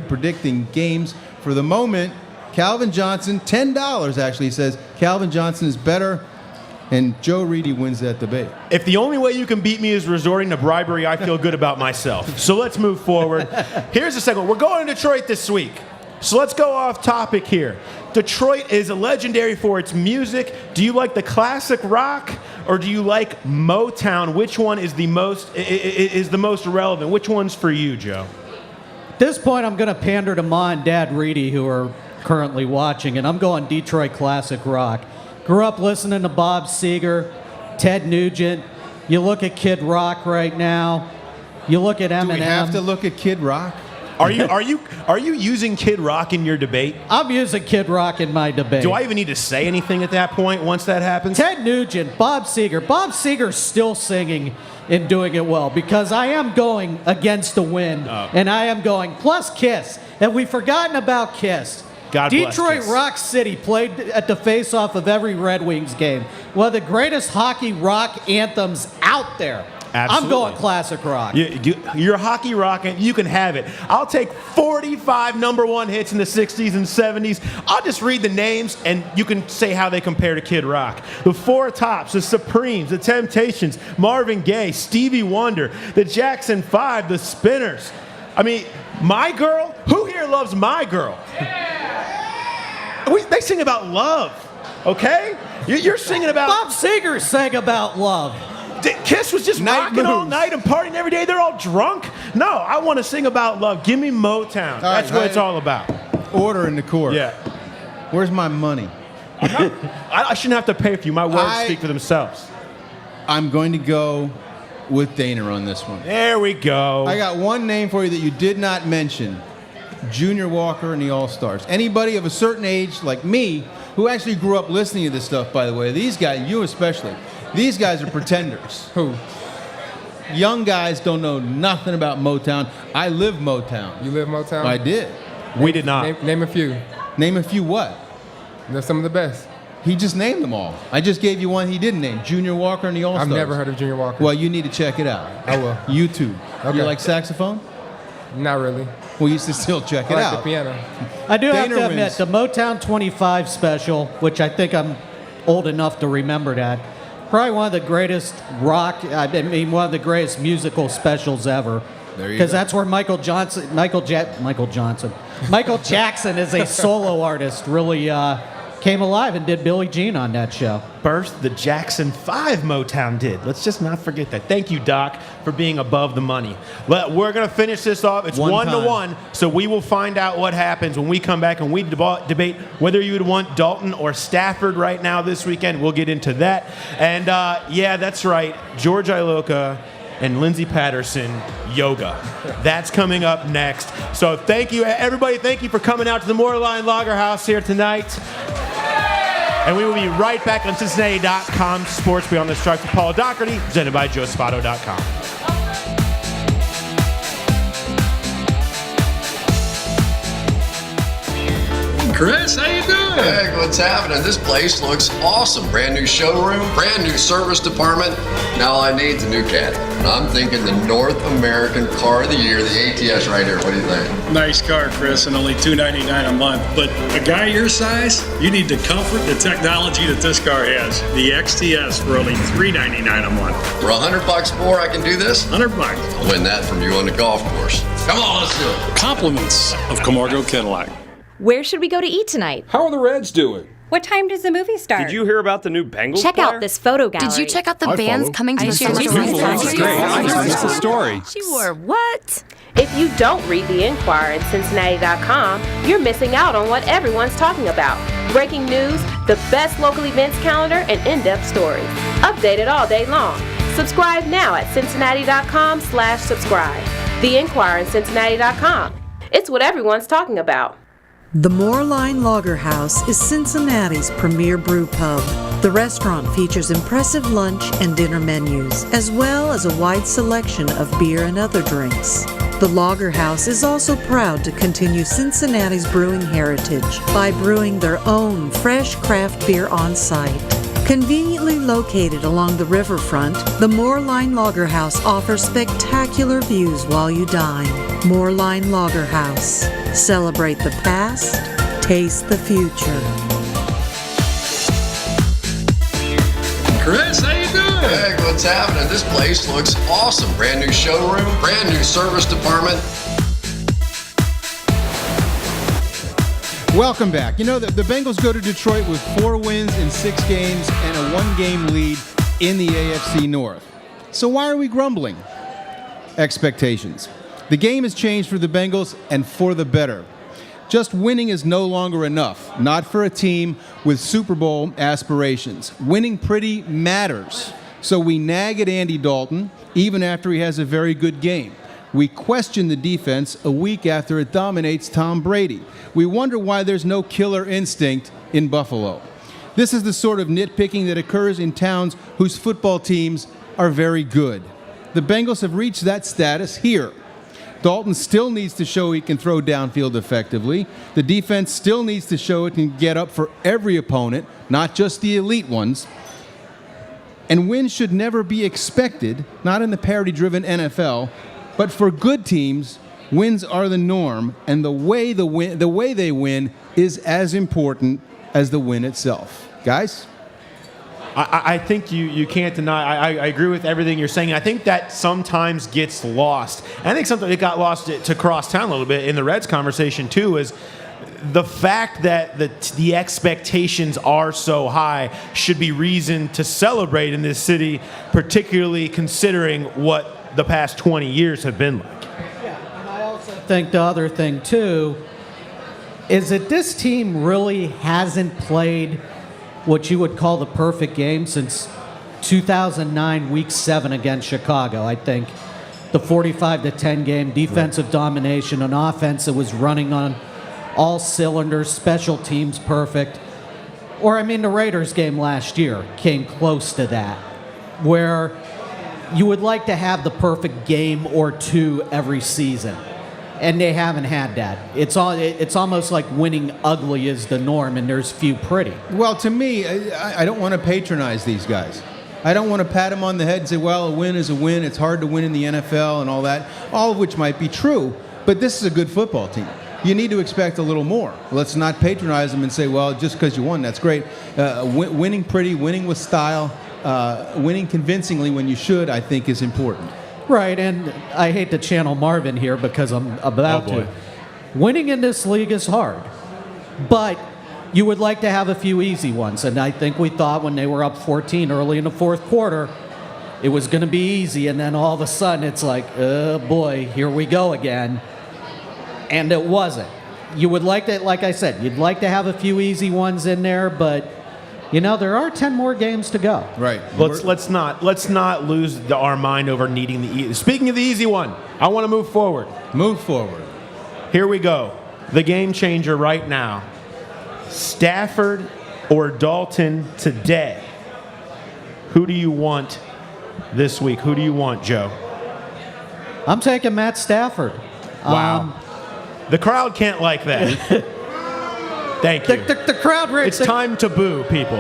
predicting games. For the moment, Calvin Johnson, $10 actually says Calvin Johnson is better. And Joe Reedy wins that debate. If the only way you can beat me is resorting to bribery, I feel good about myself. So let's move forward. Here's the second one. We're going to Detroit this week. So let's go off topic here. Detroit is legendary for its music. Do you like the classic rock or do you like Motown? Which one is the most relevant? Which one's for you, Joe? At this point, I'm going to pander to Ma and Dad Reedy, who are currently watching, and I'm going Detroit classic rock. Grew up listening to Bob Seger, Ted Nugent. You look at Kid Rock right now. You look at Eminem. Do we have to look at Kid Rock? Are you using Kid Rock in your debate? I'm using Kid Rock in my debate. Do I even need to say anything at that point once that happens? Ted Nugent, Bob Seger. Bob Seger's still singing and doing it well because I am going against the wind, and I am going plus Kiss. And we've forgotten about Kiss. God bless Detroit Kiss. Rock City played at the face-off of every Red Wings game. One of the greatest hockey rock anthems out there. Absolutely. I'm going classic rock. You're hockey rock, and you can have it. I'll take 45 number one hits in the 60s and 70s. I'll just read the names, and you can say how they compare to Kid Rock. The Four Tops, the Supremes, the Temptations, Marvin Gaye, Stevie Wonder, the Jackson 5, the Spinners. I mean, My Girl? Who here loves My Girl? They sing about love, okay? You're singing about... Bob Seger sang about love. Kiss was just rocking all night and partying every day. They're all drunk. No, I want to sing about love. Give me Motown. That's what it's all about. Order in the court. Yeah. Where's my money? I shouldn't have to pay for you. My words speak for themselves. I'm going to go with Dana on this one. There we go. I got one name for you that you did not mention. Junior Walker and the All-Stars. Anybody of a certain age like me who actually grew up listening to this stuff, by the way, these guys, you especially, these guys are pretenders. Who? Young guys don't know nothing about Motown. I live Motown. You live Motown? I did. We did not. Name a few. Name a few what? They're some of the best. He just named them all. I just gave you one he didn't name, Junior Walker and the All-Stars. I've never heard of Junior Walker. Well, you need to check it out. I will. YouTube. Okay. You like saxophone? Not really. Well, you should still check I it like out. the piano. I do have Dana to admit, wins. the Motown 25 special, which I think I'm old enough to remember that, probably one of the greatest one of the greatest musical specials ever. There you Because go. that's where Michael Jackson as a solo artist really came alive and did Billie Jean on that show. First, the Jackson 5 Motown did. Let's just not forget that. Thank you, Doc, for being above the money. We're going to finish this off. It's 1-1, so we will find out what happens when we come back and we debate whether you would want Dalton or Stafford right now this weekend. We'll get into that. And, yeah, that's right, Geirge Iloka and Lindsey Patterson yoga. That's coming up next. So thank you, everybody. Thank you for coming out to the Moerlein Lager House here tonight. And we will be right back on Cincinnati.com Sports Beyond the Strike with Paul Daugherty, presented by JoeSpato.com. Chris, how you doing? Hey, what's happening? This place looks awesome. Brand new showroom, brand new service department. Now all I need is a new caddy. And I'm thinking the North American Car of the Year, the ATS right here. What do you think? Nice car, Chris, and only $299 a month. But a guy your size, you need the comfort, the technology that this car has. The XTS for only $399 a month. For $100 more, I can do this? $100. I'll win that from you on the golf course. Come on, let's do it. Compliments of Camargo Cadillac. Where should we go to eat tonight? How are the Reds doing? What time does the movie start? Did you hear about the new Bengals Check player? out this photo gallery. Did you check out the bands coming to the Cincinnati Cincinnati Bengal. I missed the story. Sure, what? If you don't read the Inquirer at Cincinnati.com, you're missing out on what everyone's talking about. Breaking news, the best local events calendar, and in-depth stories. Updated all day long. Subscribe now at Cincinnati.com/subscribe. The Inquirer at Cincinnati.com. It's what everyone's talking about. The Moerlein Lager House is Cincinnati's premier brew pub. The restaurant features impressive lunch and dinner menus, as well as a wide selection of beer and other drinks. The Lager House is also proud to continue Cincinnati's brewing heritage by brewing their own fresh craft beer on site. Conveniently located along the riverfront, the Moerlein Lager House offers spectacular views while you dine. Moerlein Lager House. Celebrate the past, taste the future. Chris, how you doing? Hey, what's happening? This place looks awesome. Brand new showroom, brand new service department. Welcome back. You know, the Bengals go to Detroit with 4 wins in 6 games and a 1-game lead in the AFC North. So why are we grumbling? Expectations. The game has changed for the Bengals and for the better. Just winning is no longer enough, not for a team with Super Bowl aspirations. Winning pretty matters. So we nag at Andy Dalton, even after he has a very good game. We question the defense a week after it dominates Tom Brady. We wonder why there's no killer instinct in Buffalo. This is the sort of nitpicking that occurs in towns whose football teams are very good. The Bengals have reached that status here. Dalton still needs to show he can throw downfield effectively. The defense still needs to show it can get up for every opponent, not just the elite ones. And wins should never be expected, not in the parity-driven NFL, but for good teams, wins are the norm, and the way they win is as important as the win itself. Guys? I think you can't deny. I agree with everything you're saying. I think that sometimes gets lost. And I think sometimes it got lost to cross town a little bit in the Reds conversation too. Is the fact that the expectations are so high should be reason to celebrate in this city, particularly considering what the past 20 years have been like. Yeah, and I also think the other thing too is that this team really hasn't played what you would call the perfect game since 2009, Week 7 against Chicago. I think the 45-10 game, defensive domination, an offense that was running on all cylinders, special teams perfect. Or, I mean, the Raiders game last year came close to that, where you would like to have the perfect game or two every season. and they haven't had that. It's almost like winning ugly is the norm, and there's few pretty. Well, to me, I don't want to patronize these guys. I don't want to pat them on the head and say, well, a win is a win. It's hard to win in the NFL and all that, all of which might be true. But this is a good football team. You need to expect a little more. Let's not patronize them and say, well, just because you won, that's great. Winning pretty, winning with style, winning convincingly when you should, I think is important. Right, and I hate to channel Marvin here because I'm about to. Winning in this league is hard, but you would like to have a few easy ones. And I think we thought when they were up 14 early in the fourth quarter, it was going to be easy. And then all of a sudden it's like, oh boy, here we go again. And it wasn't. You would like to, like I said, you'd like to have a few easy ones in there, but there are 10 more games to go. Right. Let's not lose our mind over needing the easy. Speaking of the easy one, I want to move forward. Move forward. Here we go. The game changer right now. Stafford or Dalton today? Who do you want this week? Who do you want, Joe? I'm taking Matt Stafford. Wow. The crowd can't like that. Thank you. The crowd. It's time to boo people.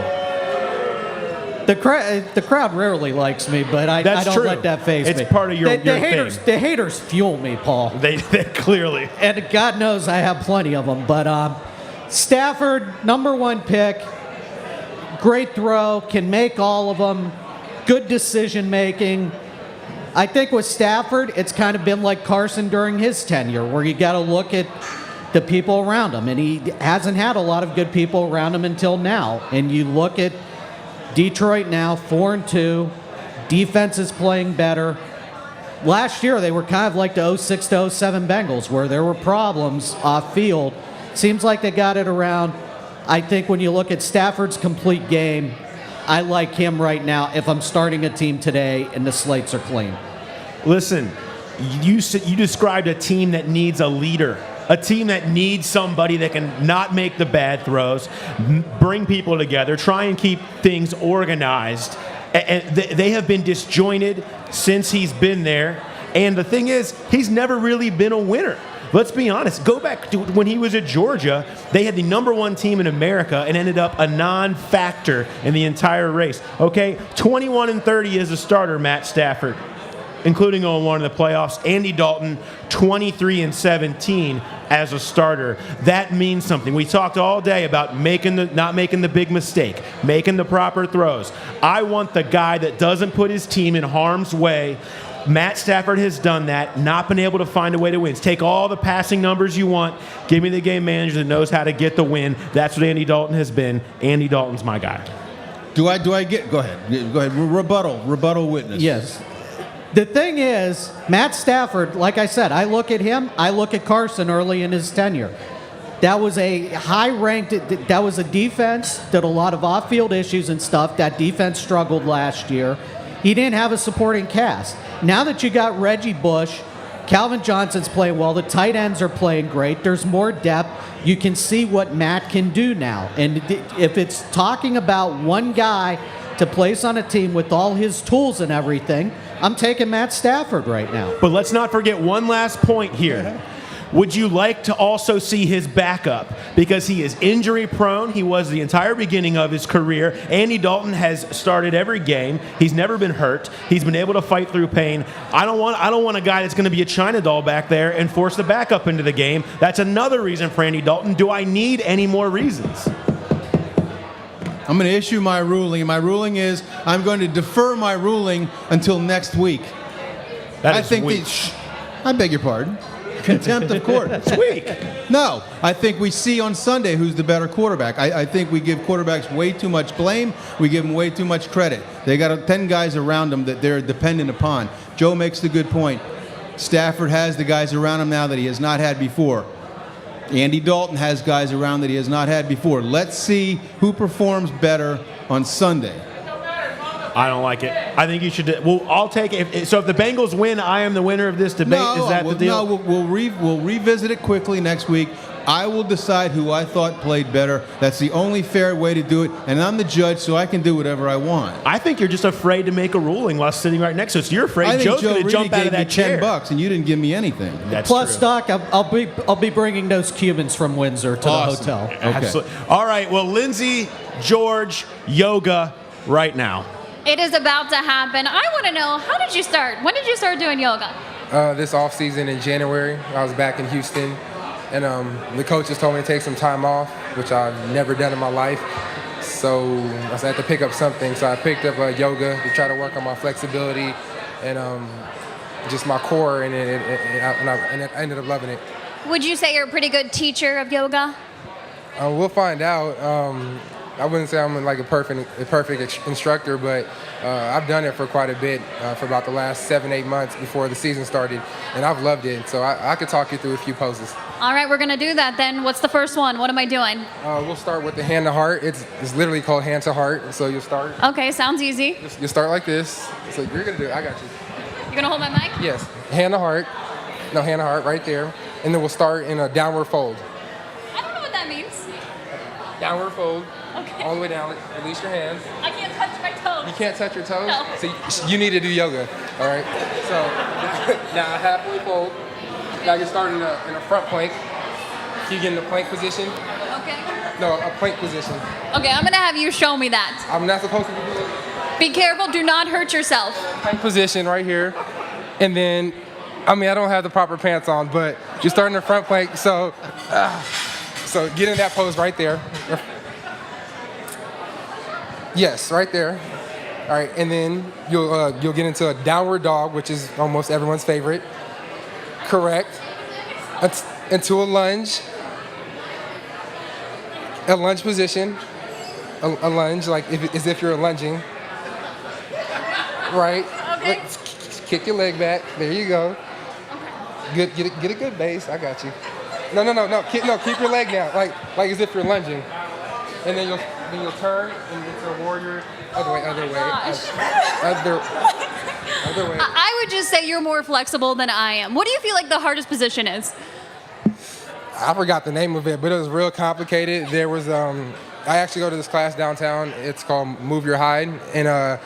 The crowd rarely likes me, but I don't let that faze me. It's part of your haters. thing. The haters fuel me, Paul. They clearly. And God knows I have plenty of them. But Stafford, #1 pick, great throw, can make all of them, good decision making. I think with Stafford, it's kind of been like Carson during his tenure, where you got to look at the people around him, and he hasn't had a lot of good people around him until now. And you look at Detroit now, 4-2, defense is playing better. Last year, they were kind of like the 06 to 07 Bengals, where there were problems off field. Seems like they got it around. I think when you look at Stafford's complete game, I like him right now if I'm starting a team today and the slates are clean. Listen, you described a team that needs a leader. A team that needs somebody that can not make the bad throws, bring people together, try and keep things organized. And they have been disjointed since he's been there. And the thing is, he's never really been a winner. Let's be honest. Go back to when he was at Georgia. They had the #1 team in America and ended up a non-factor in the entire race. Okay, 21-30 as a starter, Matt Stafford, including 0-1 in the playoffs. Andy Dalton, 23-17 as a starter. That means something. We talked all day about not making the big mistake, making the proper throws. I want the guy that doesn't put his team in harm's way. Matt Stafford has done that, not been able to find a way to win. Take all the passing numbers you want. Give me the game manager that knows how to get the win. That's what Andy Dalton has been. Andy Dalton's my guy. Do I get? Go ahead. Rebuttal witness. Yes. The thing is, Matt Stafford, like I said, I look at him, I look at Carson early in his tenure. That was a high-ranked, that was a defense that a lot of off-field issues and stuff. That defense struggled last year. He didn't have a supporting cast. Now that you got Reggie Bush, Calvin Johnson's playing well, the tight ends are playing great, there's more depth. You can see what Matt can do now. And if it's talking about one guy to place on a team with all his tools and everything, I'm taking Matt Stafford right now. But let's not forget one last point here. Would you like to also see his backup? Because he is injury prone. He was the entire beginning of his career. Andy Dalton has started every game. He's never been hurt. He's been able to fight through pain. I don't want a guy that's going to be a China doll back there and force the backup into the game. That's another reason for Andy Dalton. Do I need any more reasons? I'm going to issue my ruling. My ruling is I'm going to defer my ruling until next week. That is weak. I beg your pardon. Contempt of court. It's weak. No, I think we see on Sunday who's the better quarterback. I think we give quarterbacks way too much blame. We give them way too much credit. They got 10 guys around them that they're dependent upon. Joe makes the good point. Stafford has the guys around him now that he has not had before. Andy Dalton has guys around that he has not had before. Let's see who performs better on Sunday. I don't like it. I think you should. Well, I'll take it. So if the Bengals win, I am the winner of this debate. Is that the deal? No, we'll revisit it quickly next week. I will decide who I thought played better. That's the only fair way to do it, and I'm the judge, so I can do whatever I want. I think you're just afraid to make a ruling while sitting right next to us. You're afraid I think Joe's Joe going to jump out gave of that me chair. $10, and you didn't give me anything. That's Plus, true. Doc, I'll be bringing those Cubans from Windsor to Awesome. the hotel. Absolutely. All right. Well, Lindsay, George, yoga right now. It is about to happen. I want to know, how did you start? When did you start doing yoga? This off season in January, I was back in Houston, and the coaches told me to take some time off, which I've never done in my life. So I had to pick up something. So I picked up yoga to try to work on my flexibility and just my core, and I ended up loving it. Would you say you're a pretty good teacher of yoga? We'll find out. I wouldn't say I'm like a perfect instructor, but I've done it for quite a bit, for about the last 7-8 months before the season started, and I've loved it. So I could talk you through a few poses. All right, we're going to do that then. What's the first one? What am I doing? We'll start with the hand to heart. It's literally called hand to heart. So you'll start. Okay, sounds easy. You start like this. So you're gonna do it. I got you. You're going to hold my mic? Yes. Hand to heart. No, hand to heart right there. And then we'll start in a downward fold. I don't know what that means. Downward fold. Okay. All the way down. Release your hands. I can't touch my toes. You can't touch your toes? No. So you need to do yoga. All right. So now halfway fold. Now you're starting in a front plank. You get in the plank position. Okay. No, a plank position. Okay, I'm going to have you show me that. I'm not supposed to do it. Be careful. Do not hurt yourself. Plank position right here. And then, I don't have the proper pants on, but you're starting the front plank. So get in that pose right there. Yes, right there. All right, and then you'll get into a downward dog, which is almost everyone's favorite. Correct. Into a lunge. A lunge position. A lunge, like as if you're lunging. Right. Okay. Kick your leg back. There you go. Good. Get a good base. I got you. No. Keep your leg down, like as if you're lunging, and then you'll turn and into a warrior. Other way. Other way. I would just say you're more flexible than I am. What do you feel like the hardest position is? I forgot the name of it, but it was real complicated. There was I actually go to this class downtown. It's called Move Your Hide, and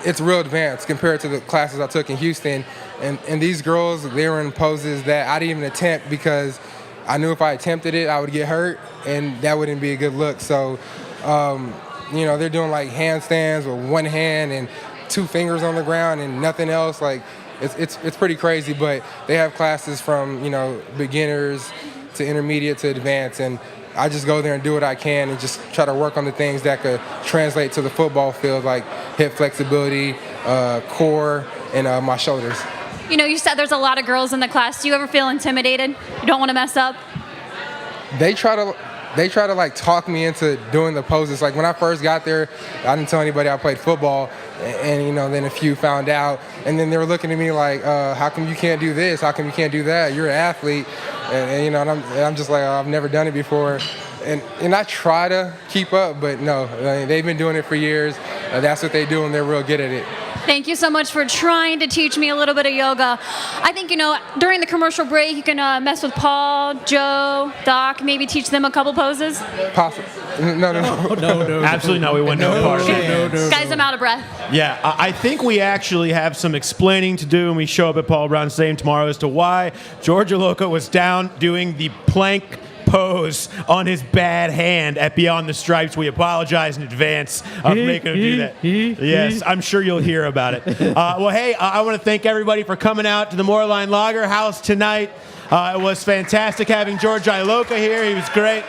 it's real advanced compared to the classes I took in Houston. And these girls, they were in poses that I didn't even attempt because I knew if I attempted it, I would get hurt, and that wouldn't be a good look. So, they're doing like handstands with one hand and 2 fingers on the ground and nothing else. Like, it's pretty crazy. But they have classes from beginners to intermediate to advanced, and I just go there and do what I can and just try to work on the things that could translate to the football field, like hip flexibility, core, and my shoulders. You said there's a lot of girls in the class. Do you ever feel intimidated? You don't want to mess up? They try to like talk me into doing the poses. Like when I first got there, I didn't tell anybody I played football, and then a few found out, and then they were looking at me like, how come you can't do this? How come you can't do that? You're an athlete, and I'm just like, I've never done it before, and I try to keep up, but no, they've been doing it for years. That's what they do, and they're real good at it. Thank you so much for trying to teach me a little bit of yoga. I think, during the commercial break, you can mess with Paul, Joe, Doc, maybe teach them a couple poses. Possible. No. Absolutely not. We want no part of it. Guys, I'm out of breath. Yeah, I think we actually have some explaining to do when we show up at Paul Brown Stadium tomorrow as to why Geirge Iloka was down doing the plank pose on his bad hand at Beyond the Stripes. We apologize in advance of making him do that. Yes, I'm sure you'll hear about it. Well, hey, I want to thank everybody for coming out to the Moerlein Lager House tonight. It was fantastic having Geirge Iloka here. He was great.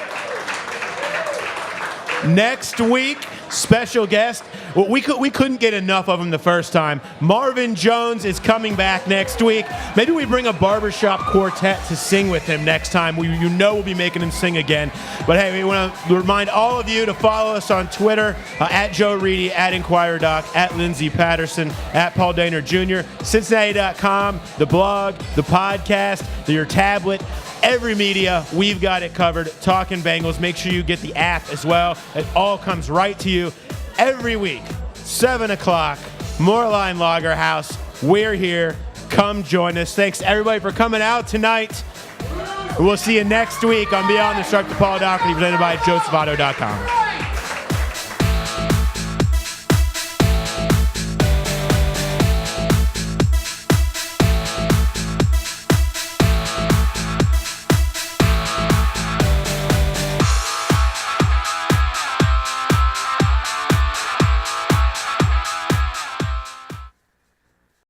Next week, special guest. Well, we couldn't get enough of him the first time. Marvin Jones is coming back next week. Maybe we bring a barbershop quartet to sing with him next time. We'll be making him sing again. But hey, we want to remind all of you to follow us on Twitter, at Joe Reedy, at InquireDoc, at Lindsey Patterson, at Paul Daugherty Jr., Cincinnati.com, the blog, the podcast, your tablet. Every media, we've got it covered. Talking Bengals. Make sure you get the app as well. It all comes right to you every week. 7 o'clock, Moerlein Lager House. We're here. Come join us. Thanks, everybody, for coming out tonight. We'll see you next week on Beyond the Shark, the Paul Daugherty, presented by JosephAuto.com.